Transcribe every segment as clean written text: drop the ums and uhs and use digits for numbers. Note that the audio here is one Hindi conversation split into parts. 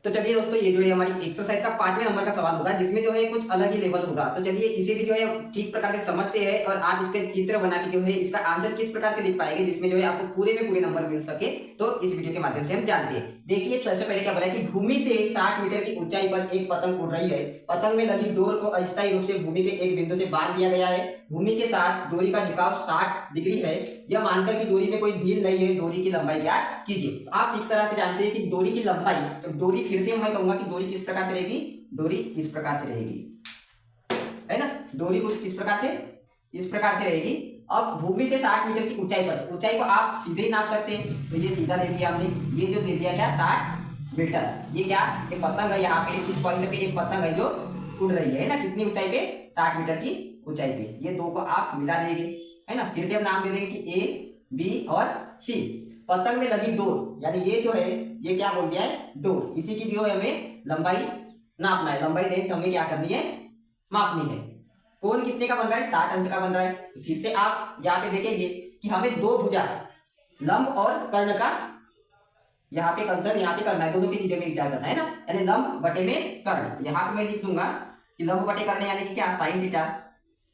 तो चलिए दोस्तों, ये जो है हमारी एक्सरसाइज का 5वें नंबर का सवाल होगा, जिसमें जो है कुछ अलग ही लेवल होगा। तो चलिए इसे भी जो है ठीक प्रकार से समझते हैं और आप इसके चित्र बना के जो है इसका आंसर किस प्रकार से लिख पाएंगे, जिसमें जो है आपको पूरे में पूरे नंबर मिल सके। तो इस वीडियो के माध्यम से हम जानते हैं। देखिए सबसे पहले क्या बोला है कि भूमि से 60 मीटर की ऊंचाई पर एक पतंग उड़ रही है। पतंग में लगी डोर को अस्थायी रूप से भूमि के एक बिंदु से बांध दिया गया है। भूमि के साथ डोरी का झुकाव 60 डिग्री है। यह मानकर कि डोरी में कोई ढील नहीं है, डोरी की लंबाई ज्ञात कीजिए। तो आप इस तरह से जानते हैं कि डोरी की लंबाई, तो डोरी फिर से मैं कहूंगा कि डोरी किस प्रकार से रहेगी, डोरी इस प्रकार से रहेगी, है ना। डोरी कुछ किस प्रकार से, इस प्रकार से रहेगी। अब भूमि से 60 मीटर की ऊंचाई पर, ऊंचाई को आप सीधे ही नाप सकते हैं। तो ये सीधा दे दिया हमने, ये जो दे दिया क्या 60 मीटर। ये क्या, ये पतंग है, यहाँ पे इस पॉइंट पे एक पतंग है जो उड़ रही है ना, कितनी ऊंचाई पे, 60 मीटर की ऊंचाई पे। ये दो को आप मिला देंगे, है ना। फिर से हम नाम दे देंगे कि ए, बी और सी। पतंग में लगी डोर, यानी ये जो है ये क्या बोल दिया है, डोर। इसी की जो है हमें लंबाई नापना है, लंबाई लेंथ हमें क्या करनी है, मापनी है। कोण कितने का बन रहा है, 60 अंश का बन रहा है। तो फिर से आप यहाँ पे देखेंगे कि हमें दो भुजा, लंब और कर्ण का यहाँ पे कंसर्न यहाँ पे करना है, दोनों की चीजें में विचार करना है ना, यानी लंब बटे में कर्ण। तो यहाँ पे मैं लिख दूंगा कि लंब बटे कर्ण यानी कि क्या, साइन थीटा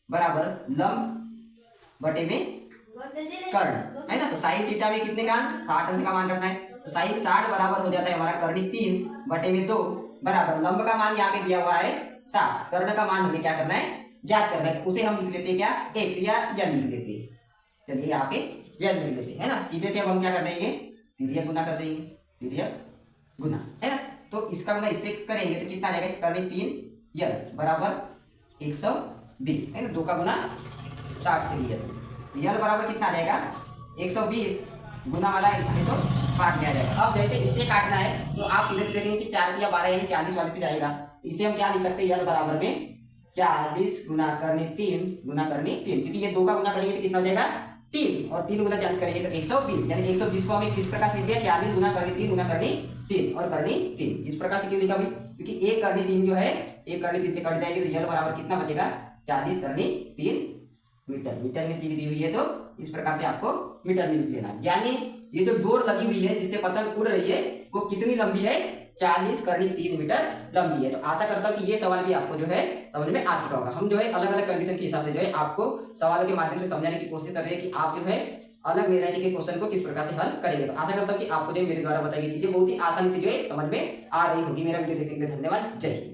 बराबर लंब बटे में कर्ण, है ना। तो साइन थीटा में कितने का, 60 अंश का मान रखना है। तो साइन 60 बराबर हो जाता है हमारा कर्णी 3 बटे में 2 बराबर लंब का मान यहाँ पे दिया हुआ है 7, कर्ण का मान हमें क्या करना है, ज्ञात करना है। तो उसे हम लिख लेते हैं क्या, x या n लिख लेते हैं। चलिए यहाँ पे n लिख लेते हैं, है ना। सीधे से अब हम क्या कर देंगे, तिर्यक गुना कर देंगे, तिर्यक गुना, है ना। तो इसका गुना इससे करेंगे तो कितना आ जाएगा, कर्णी 3 n बराबर 120, है ना। 2 का गुना 60 से दिया, यल बराबर कितना आ जाएगा, 120 गुना वाला है तो काट दिया जाएगा। अब जैसे इससे काटना है तो आप सीधे से देखेंगे कि 4 या 12 यानी 40 वाले से जाएगा। तो इसे हम क्या लिख सकते हैं, यल बराबर में 40 गुना करनी 3 गुना करनी 3, क्योंकि ये 2 का गुना करेंगे तो कितना हो जाएगा 3, और 3 गुना 40 करेंगे तो 120, यानी 120 को हमें किस प्रकार लिख दिया, 40 गुना करनी 3 गुना करनी 3 और करनी 3। इस प्रकार से क्यों लिखा भाई, क्योंकि एक करनी 3 जो है, एक करनी 3 से कट जाएगी तो यल बराबर कितना बचेगा, 40 करनी 3 मीटर। मीटर में चीज दी हुई है तो इस प्रकार से आपको मीटर में लिख लेना। यानी ये जो डोर लगी हुई है जिससे पतंग उड़ रही है वो कितनी लंबी है, 40 करनी 3 मीटर लंबी है। तो आशा करता हूँ कि ये सवाल भी आपको जो है समझ में आ चुका होगा। हम जो है अलग अलग कंडीशन के हिसाब से जो है आपको सवालों के माध्यम से समझाने की कोशिश कर रहे हैं कि आप जो है अलग वेरायटी के क्वेश्चन को किस प्रकार से हल करेंगे। तो आशा करता हूँ कि आपको जो मेरे द्वारा बताई गई चीजें बहुत ही आसानी से जो है समझ में आ रही होगी। मेरा वीडियो देखने के लिए धन्यवाद। जय हिंद।